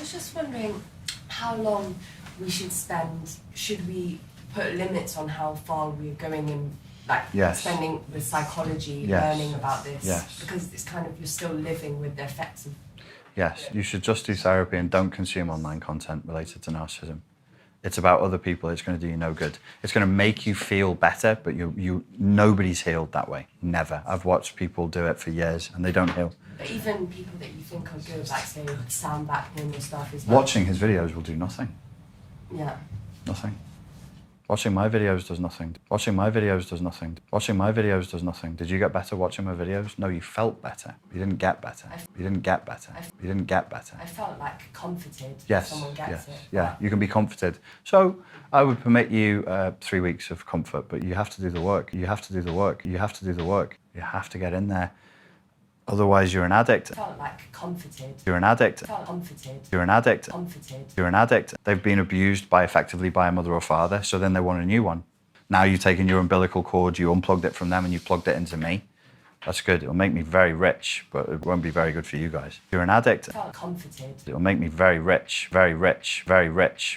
was just wondering how long we should spend, should we put limits on how far we're going in, like, spending with psychology, learning about this? Yes. Because it's kind of, you're still living with the effects of... Yes, you should just do therapy and don't consume online content related to narcissism. It's about other people, it's going to do you no good. It's going to make you feel better, but nobody's healed that way, never. I've watched people do it for years and they don't heal. But even people that you think are good, like say Sam Vaknin or stuff, is like... Watching his videos will do nothing. Yeah. Nothing. Watching my videos does nothing. Watching my videos does nothing. Watching my videos does nothing. Did you get better watching my videos? No, you felt better. You didn't get better. You didn't get better. You didn't get better. I felt like comforted. Yes, Someone gets it. Yeah, you can be comforted. So I would permit you 3 weeks of comfort, but you have to do the work. You have to do the work. You have to do the work. You have to get in there. Otherwise, you're an addict. I felt like comforted. You're an addict. I felt comforted. You're an addict. Comforted. You're an addict. They've been abused effectively by a mother or father, so then they want a new one. Now you've taken your umbilical cord, you unplugged it from them and you plugged it into me. That's good. It'll make me very rich, but it won't be very good for you guys. You're an addict. I felt comforted. It'll make me very rich, very rich, very rich,